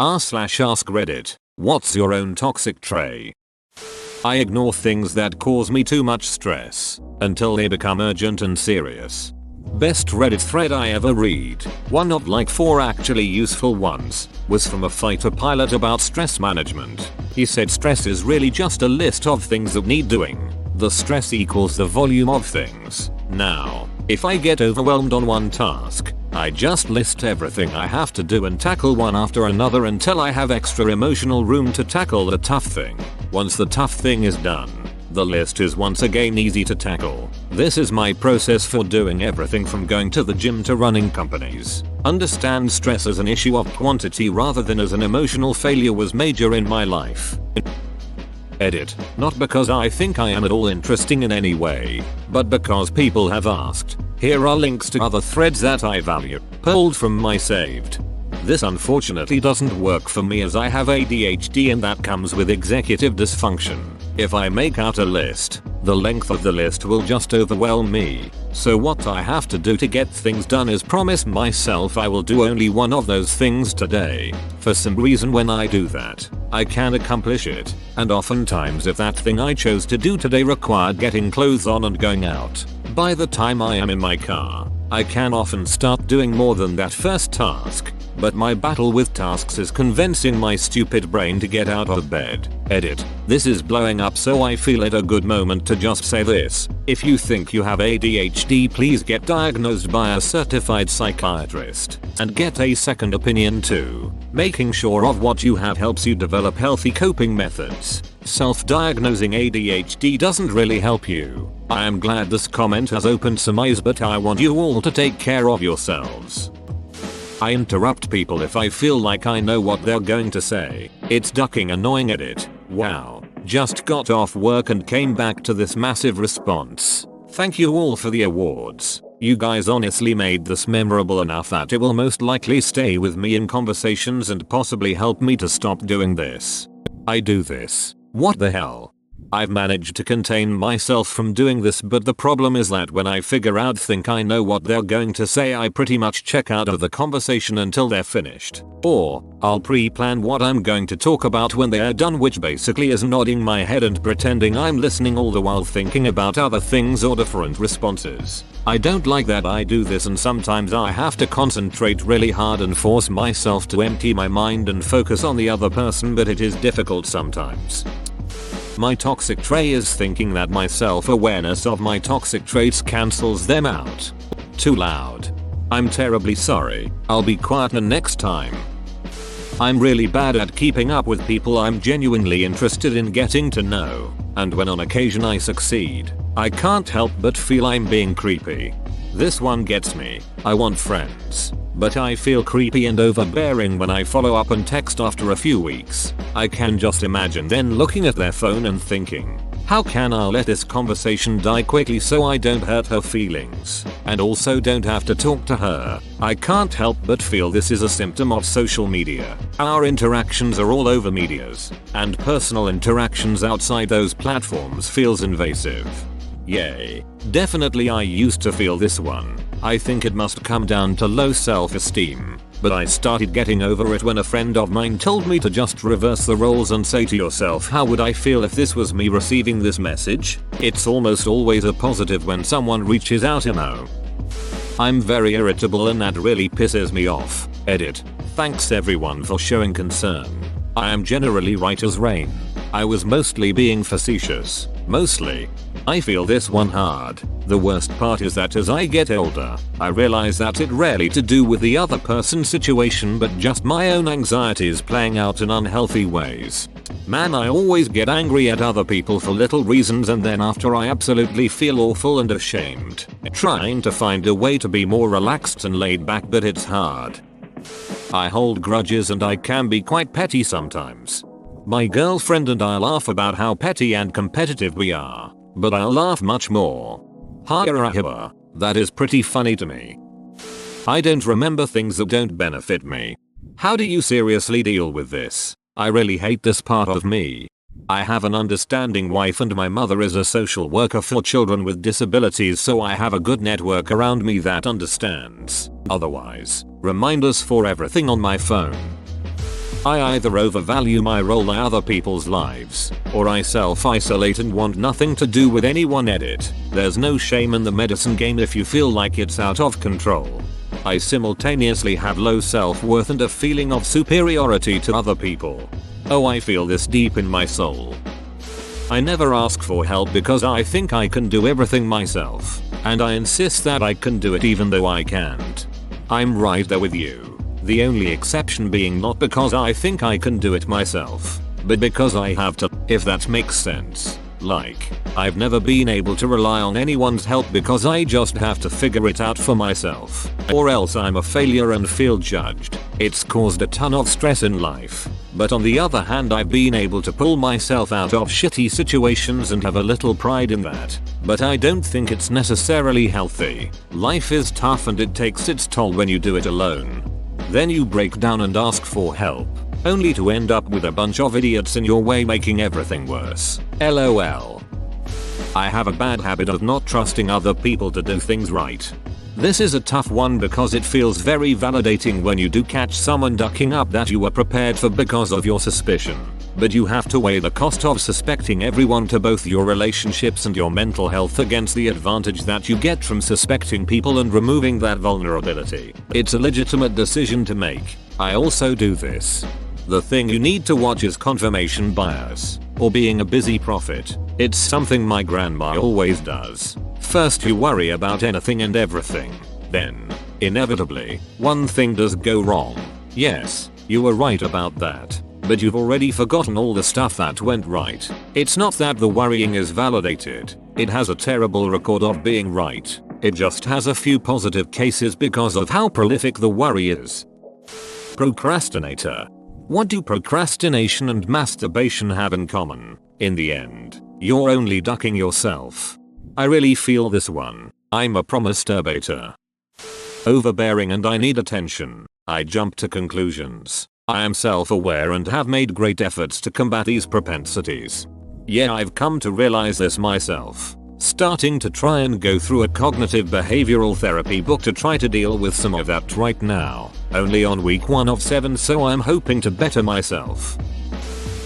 r/ask Reddit. What's your own toxic trait? I ignore things that cause me too much stress until they become urgent and serious. Best Reddit thread I ever read, one of like 4 actually useful ones, was from a fighter pilot about stress management. He said stress is really just a list of things that need doing. The stress equals the volume of things. Now, if I get overwhelmed on one task, I just list everything I have to do and tackle one after another until I have extra emotional room to tackle the tough thing. Once the tough thing is done, the list is once again easy to tackle. This is my process for doing everything from going to the gym to running companies. Understand stress as an issue of quantity rather than as an emotional failure was major in my life. Edit. Not because I think I am at all interesting in any way, but because people have asked. Here are links to other threads that I value, pulled from my saved. This unfortunately doesn't work for me as I have ADHD and that comes with executive dysfunction. If I make out a list, the length of the list will just overwhelm me. So what I have to do to get things done is promise myself I will do only one of those things today. For some reason when I do that, I can accomplish it. And oftentimes if that thing I chose to do today required getting clothes on and going out, by the time I am in my car, I can often start doing more than that first task. But my battle with tasks is convincing my stupid brain to get out of bed. Edit. This is blowing up so I feel it a good moment to just say this. If you think you have ADHD, please get diagnosed by a certified psychiatrist. And get a second opinion too. Making sure of what you have helps you develop healthy coping methods. Self-diagnosing ADHD doesn't really help you. I am glad this comment has opened some eyes, but I want you all to take care of yourselves. I interrupt people if I feel like I know what they're going to say. It's ducking annoying edit. Wow. Just got off work and came back to this massive response. Thank you all for the awards. You guys honestly made this memorable enough that it will most likely stay with me in conversations and possibly help me to stop doing this. I do this. What the hell? I've managed to contain myself from doing this, but the problem is that when I think I know what they're going to say, I pretty much check out of the conversation until they're finished. Or, I'll pre-plan what I'm going to talk about when they are done, which basically is nodding my head and pretending I'm listening all the while thinking about other things or different responses. I don't like that I do this, and sometimes I have to concentrate really hard and force myself to empty my mind and focus on the other person, but it is difficult sometimes. My toxic trait is thinking that my self-awareness of my toxic traits cancels them out. Too loud. I'm terribly sorry. I'll be quieter next time. I'm really bad at keeping up with people I'm genuinely interested in getting to know, and when on occasion I succeed, I can't help but feel I'm being creepy. This one gets me. I want friends, but I feel creepy and overbearing when I follow up and text after a few weeks. I can just imagine then looking at their phone and thinking, how can I let this conversation die quickly so I don't hurt her feelings, and also don't have to talk to her. I can't help but feel this is a symptom of social media. Our interactions are all over medias, and personal interactions outside those platforms feels invasive. Yay. Definitely I used to feel this one. I think it must come down to low self-esteem. But I started getting over it when a friend of mine told me to just reverse the roles and say to yourself, how would I feel if this was me receiving this message? It's almost always a positive when someone reaches out, you know. I'm very irritable and that really pisses me off. Edit. Thanks everyone for showing concern. I am generally right as rain. I was mostly being facetious. Mostly. I feel this one hard. The worst part is that as I get older, I realize that it rarely to do with the other person's situation but just my own anxieties playing out in unhealthy ways. Man, I always get angry at other people for little reasons, and then after I absolutely feel awful and ashamed. Trying to find a way to be more relaxed and laid back, but it's hard. I hold grudges and I can be quite petty sometimes. My girlfriend and I laugh about how petty and competitive we are, but I'll laugh much more. That is pretty funny to me. I don't remember things that don't benefit me. How do you seriously deal with this? I really hate this part of me. I have an understanding wife and my mother is a social worker for children with disabilities, so I have a good network around me that understands. Otherwise, reminders for everything on my phone. I either overvalue my role in other people's lives, or I self-isolate and want nothing to do with anyone. Edit. There's no shame in the medicine game if you feel like it's out of control. I simultaneously have low self-worth and a feeling of superiority to other people. Oh, I feel this deep in my soul. I never ask for help because I think I can do everything myself, and I insist that I can do it even though I can't. I'm right there with you. The only exception being not because I think I can do it myself, but because I have to, if that makes sense. Like, I've never been able to rely on anyone's help because I just have to figure it out for myself, or else I'm a failure and feel judged. It's caused a ton of stress in life, but on the other hand I've been able to pull myself out of shitty situations and have a little pride in that. But I don't think it's necessarily healthy. Life is tough and it takes its toll when you do it alone. Then you break down and ask for help, only to end up with a bunch of idiots in your way making everything worse. LOL. I have a bad habit of not trusting other people to do things right. This is a tough one because it feels very validating when you do catch someone ducking up that you were prepared for because of your suspicion. But you have to weigh the cost of suspecting everyone to both your relationships and your mental health against the advantage that you get from suspecting people and removing that vulnerability. It's a legitimate decision to make. I also do this. The thing you need to watch is confirmation bias, or being a busy prophet. It's something my grandma always does. First you worry about anything and everything. Then, inevitably, one thing does go wrong. Yes, you were right about that. But you've already forgotten all the stuff that went right. It's not that the worrying is validated. It has a terrible record of being right. It just has a few positive cases because of how prolific the worry is. Procrastinator. What do procrastination and masturbation have in common? In the end, you're only ducking yourself. I really feel this one. I'm a promasturbator. Overbearing and I need attention. I jump to conclusions. I am self-aware and have made great efforts to combat these propensities. Yeah, I've come to realize this myself. Starting to try and go through a cognitive behavioral therapy book to try to deal with some of that right now. Only on week 1 of 7, so I'm hoping to better myself.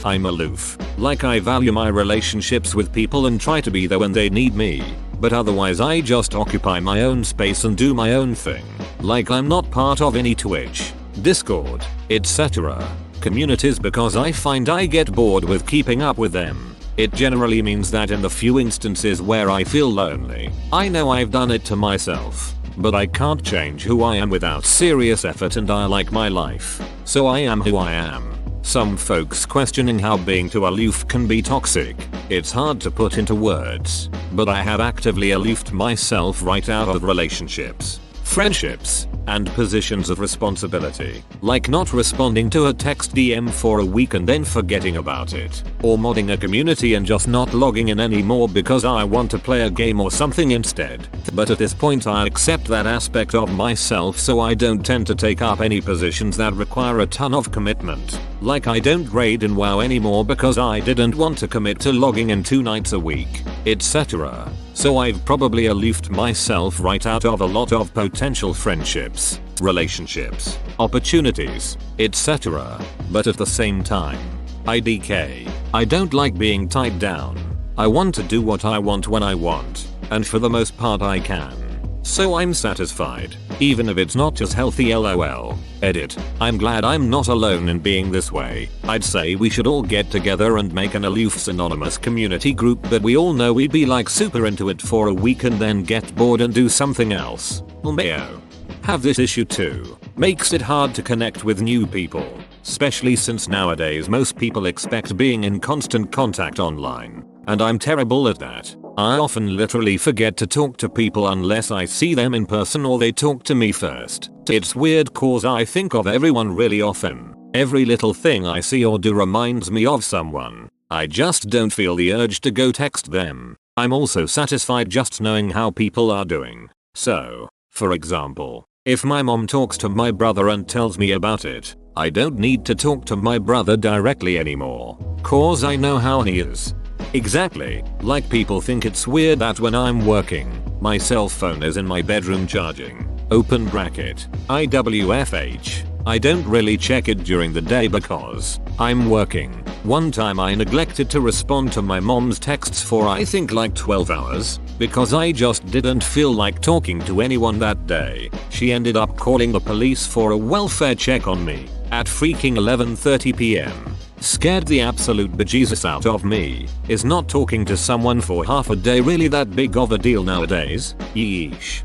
I'm aloof. Like I value my relationships with people and try to be there when they need me. But otherwise I just occupy my own space and do my own thing. Like I'm not part of any Twitch, Discord, etc. communities because I find I get bored with keeping up with them. It generally means that in the few instances where I feel lonely, I know I've done it to myself. But I can't change who I am without serious effort and I like my life. So I am who I am. Some folks questioning how being too aloof can be toxic. It's hard to put into words, but I have actively aloofed myself right out of relationships, friendships, and positions of responsibility, like not responding to a text DM for a week and then forgetting about it, or modding a community and just not logging in anymore because I want to play a game or something instead. But at this point I accept that aspect of myself, so I don't tend to take up any positions that require a ton of commitment. Like I don't raid in WoW anymore because I didn't want to commit to logging in 2 nights a week, etc. So I've probably aloofed myself right out of a lot of potential friendships, relationships, opportunities, etc. But at the same time, IDK. I don't like being tied down. I want to do what I want when I want, and for the most part I can. So I'm satisfied, even if it's not as healthy. LOL. Edit. I'm glad I'm not alone in being this way. I'd say we should all get together and make an Aloof's Anonymous community group, but we all know we'd be like super into it for a week and then get bored and do something else. Mayo. Have this issue too. Makes it hard to connect with new people, especially since nowadays most people expect being in constant contact online. And I'm terrible at that. I often literally forget to talk to people unless I see them in person or they talk to me first. It's weird cause I think of everyone really often. Every little thing I see or do reminds me of someone. I just don't feel the urge to go text them. I'm also satisfied just knowing how people are doing. So, for example, if my mom talks to my brother and tells me about it, I don't need to talk to my brother directly anymore, cause I know how he is. Exactly, like people think it's weird that when I'm working, my cell phone is in my bedroom charging, open bracket, IWFH, I don't really check it during the day because I'm working. One time I neglected to respond to my mom's texts for I think like 12 hours because I just didn't feel like talking to anyone that day. She ended up calling the police for a welfare check on me at freaking 11:30 p.m. Scared the absolute bejesus out of me. Is not talking to someone for half a day really that big of a deal nowadays? Yeesh.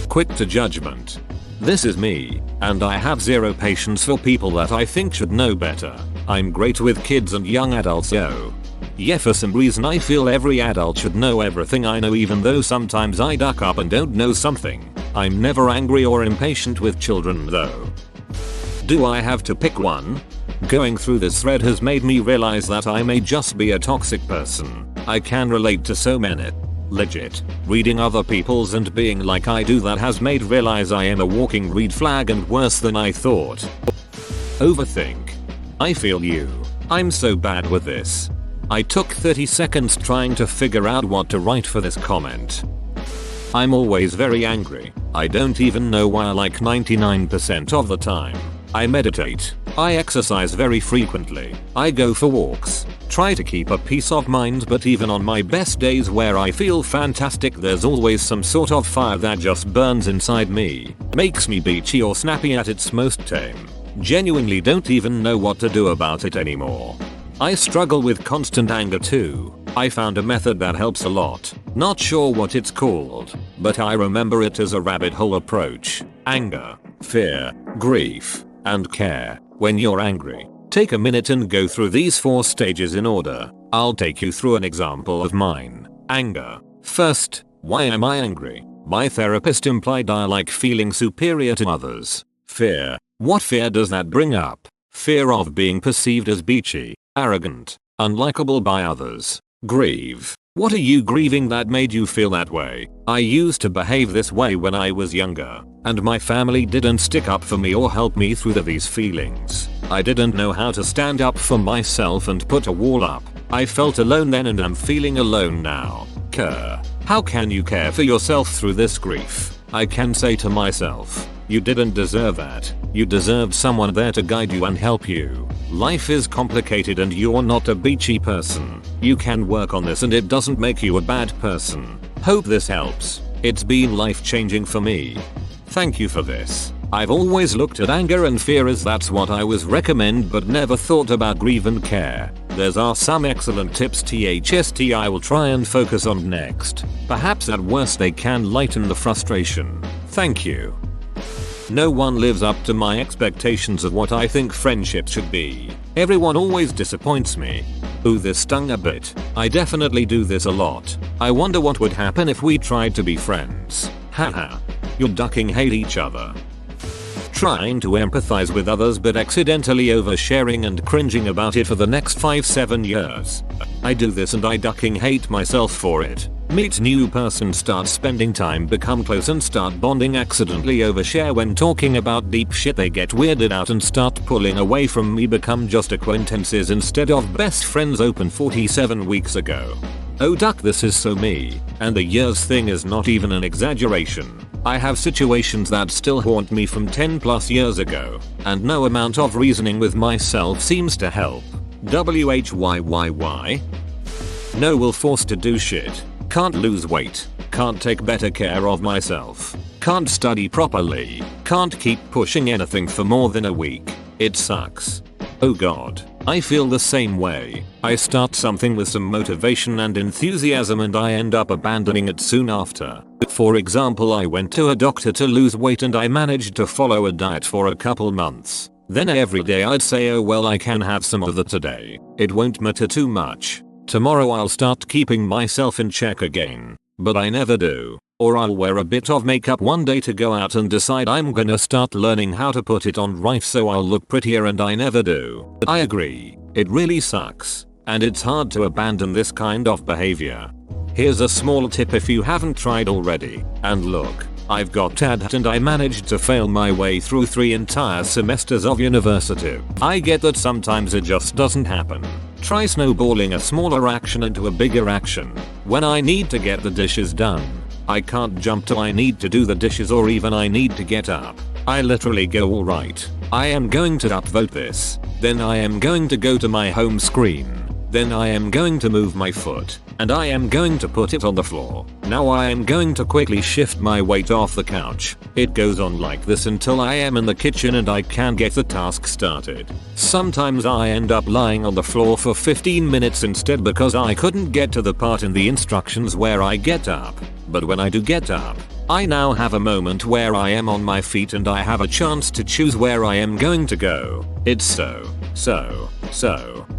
Quick to judgment. This is me, and I have zero patience for people that I think should know better. I'm great with kids and young adults yeah, for some reason I feel every adult should know everything I know even though sometimes I duck up and don't know something. I'm never angry or impatient with children though. Do I have to pick one? Going through this thread has made me realize that I may just be a toxic person. I can relate to so many. Legit. Reading other people's and being like I do that has made realize I am a walking red flag and worse than I thought. Overthink. I feel you. I'm so bad with this. I took 30 seconds trying to figure out what to write for this comment. I'm always very angry. I don't even know why like 99% of the time. I meditate. I exercise very frequently. I go for walks. Try to keep a peace of mind, but even on my best days where I feel fantastic there's always some sort of fire that just burns inside me. Makes me beachy or snappy at its most tame. Genuinely don't even know what to do about it anymore. I struggle with constant anger too. I found a method that helps a lot. Not sure what it's called, but I remember it as a rabbit hole approach. Anger, fear, grief, and care. When you're angry, take a minute and go through these 4 stages in order. I'll take you through an example of mine. Anger. First, why am I angry? My therapist implied I like feeling superior to others. Fear. What fear does that bring up? Fear of being perceived as bitchy, arrogant, unlikable by others. Grieve. What are you grieving that made you feel that way? I used to behave this way when I was younger, and my family didn't stick up for me or help me through these feelings. I didn't know how to stand up for myself and put a wall up. I felt alone then and I'm feeling alone now. Care. How can you care for yourself through this grief? I can say to myself, you didn't deserve that. You deserved someone there to guide you and help you. Life is complicated and you're not a beachy person. You can work on this and it doesn't make you a bad person. Hope this helps. It's been life-changing for me. Thank you for this. I've always looked at anger and fear as that's what I was recommend but never thought about grieve and care. There's are some excellent tips THST I will try and focus on next. Perhaps at worst they can lighten the frustration. Thank you. No one lives up to my expectations of what I think friendship should be. Everyone always disappoints me. Ooh, this stung a bit. I definitely do this a lot. I wonder what would happen if we tried to be friends. Haha. You're ducking hate each other. Trying to empathize with others but accidentally oversharing and cringing about it for the next 5-7 years. I do this and I ducking hate myself for it. Meet new person, start spending time, become close and start bonding, accidentally overshare when talking about deep shit, they get weirded out and start pulling away from me, become just acquaintances instead of best friends. Open 47 weeks ago. Oh duck, this is so me, and the years thing is not even an exaggeration. I have situations that still haunt me from 10+ years ago, and no amount of reasoning with myself seems to help. WHYYY? No will force to do shit. Can't lose weight. Can't take better care of myself. Can't study properly. Can't keep pushing anything for more than a week. It sucks. Oh god. I feel the same way. I start something with some motivation and enthusiasm and I end up abandoning it soon after. For example, I went to a doctor to lose weight and I managed to follow a diet for a couple months. Then every day I'd say, oh well, I can have some of that today. It won't matter too much. Tomorrow I'll start keeping myself in check again. But I never do. Or I'll wear a bit of makeup one day to go out and decide I'm gonna start learning how to put it on right so I'll look prettier, and I never do. I agree. It really sucks. And it's hard to abandon this kind of behavior. Here's a small tip if you haven't tried already. And look, I've got TAD and I managed to fail my way through 3 entire semesters of university. I get that sometimes it just doesn't happen. Try snowballing a smaller action into a bigger action. When I need to get the dishes done, I can't jump to I need to do the dishes or even I need to get up. I literally go, alright, I am going to upvote this. Then I am going to go to my home screen. Then I am going to move my foot. And I am going to put it on the floor. Now I am going to quickly shift my weight off the couch. It goes on like this until I am in the kitchen and I can get the task started. Sometimes I end up lying on the floor for 15 minutes instead because I couldn't get to the part in the instructions where I get up. But when I do get up, I now have a moment where I am on my feet and I have a chance to choose where I am going to go. It's so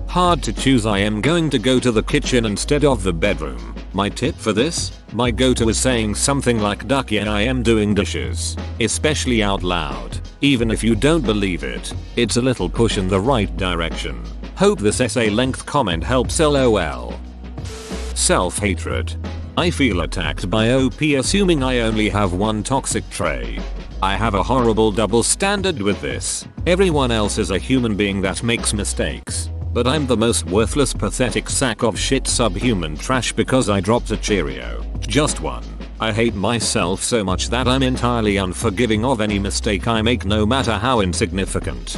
hard to choose. I am going to go to the kitchen instead of the bedroom. My tip for this? My go-to is saying something like "Duck, yeah, I am doing dishes." Especially out loud. Even if you don't believe it, it's a little push in the right direction. Hope this essay length comment helps, lol. Self-hatred. I feel attacked by OP assuming I only have one toxic trait. I have a horrible double standard with this. Everyone else is a human being that makes mistakes. But I'm the most worthless, pathetic sack of shit subhuman trash because I dropped a Cheerio. Just one. I hate myself so much that I'm entirely unforgiving of any mistake I make, no matter how insignificant.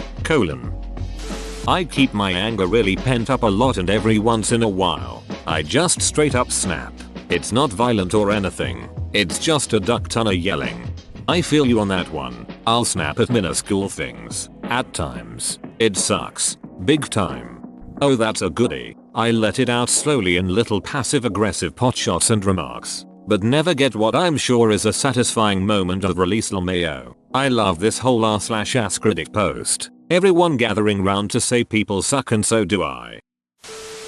I keep my anger really pent up a lot, and every once in a while, I just straight up snap. It's not violent or anything. It's just a duck ton of yelling. I feel you on that one. I'll snap at minuscule things. At times. It sucks. Big time. Oh, that's a goodie. I let it out slowly in little passive-aggressive potshots and remarks. But never get what I'm sure is a satisfying moment of release. LMAO. I love this whole r/ass critic post. Everyone gathering round to say people suck, and so do I.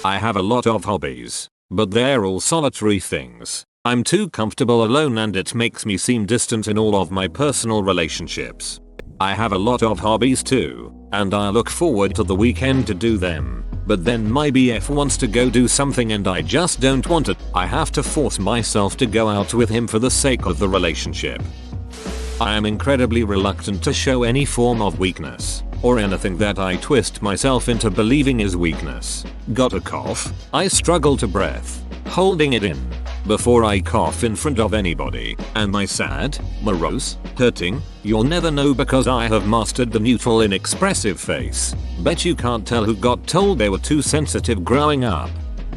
I have a lot of hobbies. But they're all solitary things. I'm too comfortable alone and it makes me seem distant in all of my personal relationships. I have a lot of hobbies too, and I look forward to the weekend to do them. But then my BF wants to go do something and I just don't want it. I have to force myself to go out with him for the sake of the relationship. I am incredibly reluctant to show any form of weakness, or anything that I twist myself into believing is weakness. Got a cough? I struggle to breath, holding it in, before I cough in front of anybody. Am I sad, morose, hurting? You'll never know because I have mastered the neutral inexpressive face. Bet you can't tell who got told they were too sensitive growing up.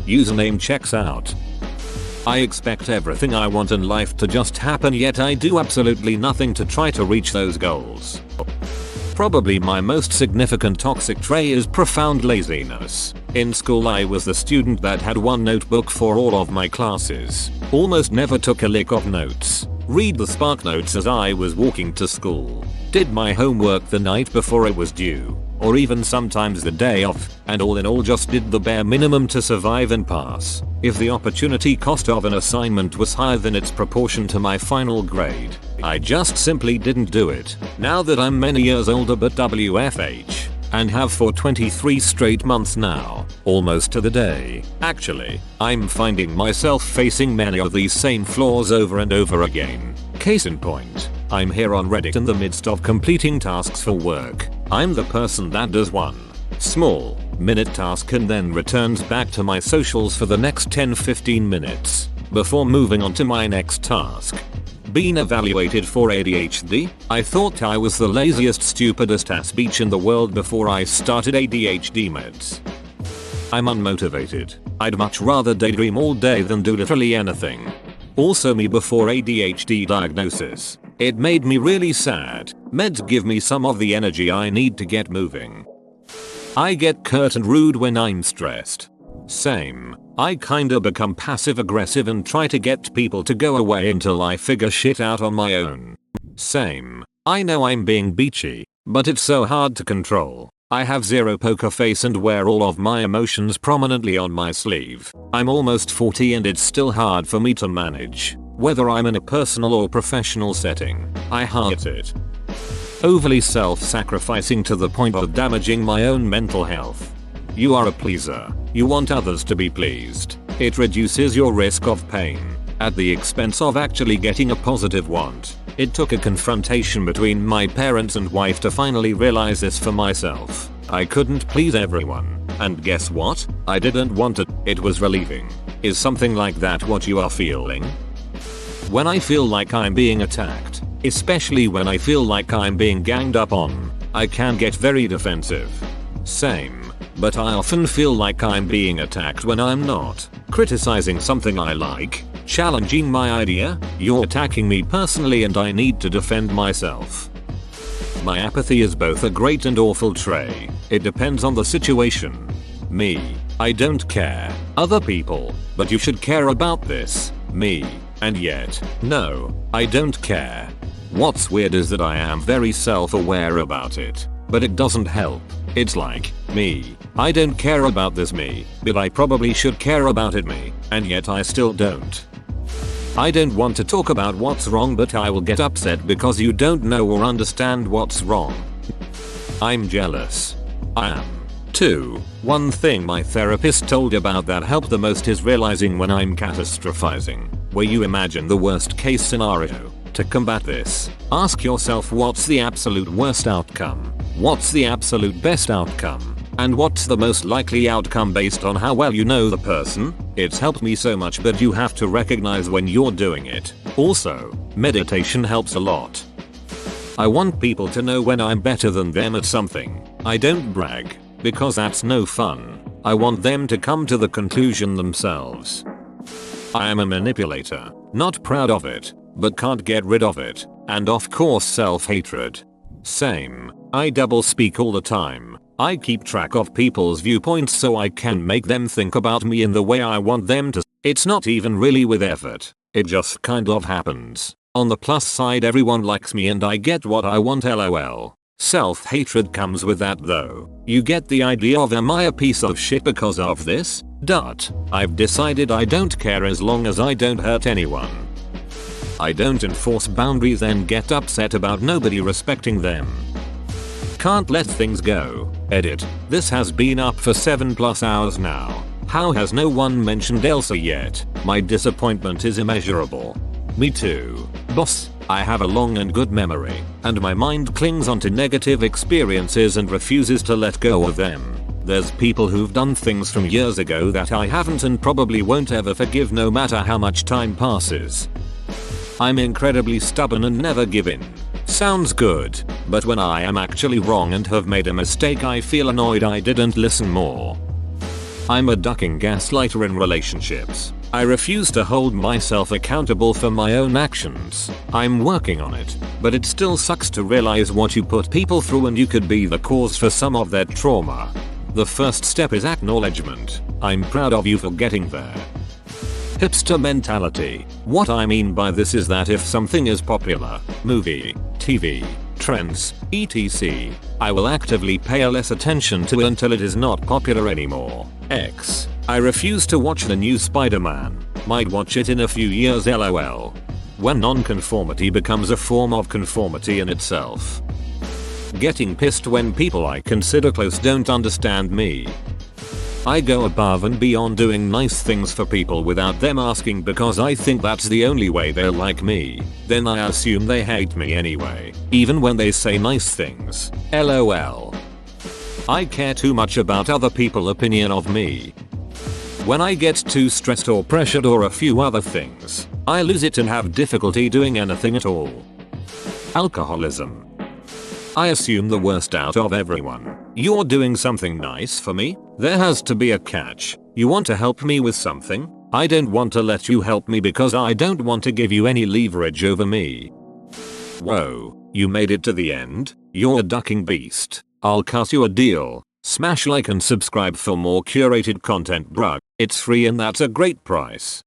Username checks out. I expect everything I want in life to just happen, yet I do absolutely nothing to try to reach those goals. Probably my most significant toxic trait is profound laziness. In school I was the student that had one notebook for all of my classes. Almost never took a lick of notes. Read the Spark Notes as I was walking to school. Did my homework the night before it was due, or even sometimes the day off, and all in all just did the bare minimum to survive and pass. If the opportunity cost of an assignment was higher than its proportion to my final grade, I just simply didn't do it. Now that I'm many years older but WFH, and have for 23 straight months now, almost to the day, actually, I'm finding myself facing many of these same flaws over and over again. Case in point, I'm here on Reddit in the midst of completing tasks for work. I'm the person that does one small minute task and then returns back to my socials for the next 10-15 minutes before moving on to my next task. Been evaluated for ADHD? I thought I was the laziest, stupidest ass beach in the world before I started ADHD meds. I'm unmotivated. I'd much rather daydream all day than do literally anything. Also me before ADHD diagnosis. It made me really sad. Meds give me some of the energy I need to get moving. I get curt and rude when I'm stressed. Same. I kinda become passive aggressive and try to get people to go away until I figure shit out on my own. Same. I know I'm being beachy, but it's so hard to control. I have zero poker face and wear all of my emotions prominently on my sleeve. I'm almost 40 and it's still hard for me to manage, whether I'm in a personal or professional setting. I hate it. Overly self-sacrificing to the point of damaging my own mental health. You are a pleaser. You want others to be pleased. It reduces your risk of pain, at the expense of actually getting a positive want. It took a confrontation between my parents and wife to finally realize this for myself. I couldn't please everyone. And guess what? I didn't want it. It was relieving. Is something like that what you are feeling? When I feel like I'm being attacked, especially when I feel like I'm being ganged up on, I can get very defensive. Same, but I often feel like I'm being attacked when I'm not. Criticizing something I like, challenging my idea, you're attacking me personally and I need to defend myself. My apathy is both a great and awful trait. It depends on the situation. Me, I don't care. Other people, but you should care about this. Me, and yet, no, I don't care. What's weird is that I am very self-aware about it, but it doesn't help. It's like, me, I don't care about this me, but I probably should care about it me, and yet I still don't. I don't want to talk about what's wrong, but I will get upset because you don't know or understand what's wrong. I'm jealous. I am. too. One thing my therapist told about that helped the most is realizing when I'm catastrophizing, where you imagine the worst case scenario. To combat this, ask yourself what's the absolute worst outcome, what's the absolute best outcome, and what's the most likely outcome based on how well you know the person. It's helped me so much, but you have to recognize when you're doing it. Also, meditation helps a lot. I want people to know when I'm better than them at something. I don't brag, because that's no fun. I want them to come to the conclusion themselves. I am a manipulator, not proud of it, but can't get rid of it, and of course self-hatred. Same, I double-speak all the time. I keep track of people's viewpoints so I can make them think about me in the way I want them to. It's not even really with effort, it just kind of happens. On the plus side, everyone likes me and I get what I want, lol. Self-hatred comes with that though. You get the idea of, am I a piece of shit because of this? I've decided I don't care as long as I don't hurt anyone. I don't enforce boundaries and get upset about nobody respecting them. Can't let things go. Edit. This has been up for 7+ hours now. How has no one mentioned Elsa yet? My disappointment is immeasurable. Me too. Boss, I have a long and good memory, and my mind clings onto negative experiences and refuses to let go of them. There's people who've done things from years ago that I haven't and probably won't ever forgive no matter how much time passes. I'm incredibly stubborn and never give in. Sounds good, but when I am actually wrong and have made a mistake, I feel annoyed I didn't listen more. I'm a ducking gaslighter in relationships. I refuse to hold myself accountable for my own actions. I'm working on it, but it still sucks to realize what you put people through and you could be the cause for some of their trauma. The first step is acknowledgement. I'm proud of you for getting there. Hipster mentality. What I mean by this is that if something is popular, movie, TV, trends, etc., I will actively pay less attention to it until it is not popular anymore. I refuse to watch the new Spider-Man. Might watch it in a few years, lol. When non-conformity becomes a form of conformity in itself. Getting pissed when people I consider close don't understand me. I go above and beyond doing nice things for people without them asking because I think that's the only way they'll like me. Then I assume they hate me anyway, even when they say nice things. LOL. I care too much about other people's opinion of me. When I get too stressed or pressured or a few other things, I lose it and have difficulty doing anything at all. Alcoholism. I assume the worst out of everyone. You're doing something nice for me? There has to be a catch. You want to help me with something? I don't want to let you help me because I don't want to give you any leverage over me. Whoa, you made it to the end? You're a ducking beast. I'll cut you a deal. Smash like and subscribe for more curated content, bruh. It's free and that's a great price.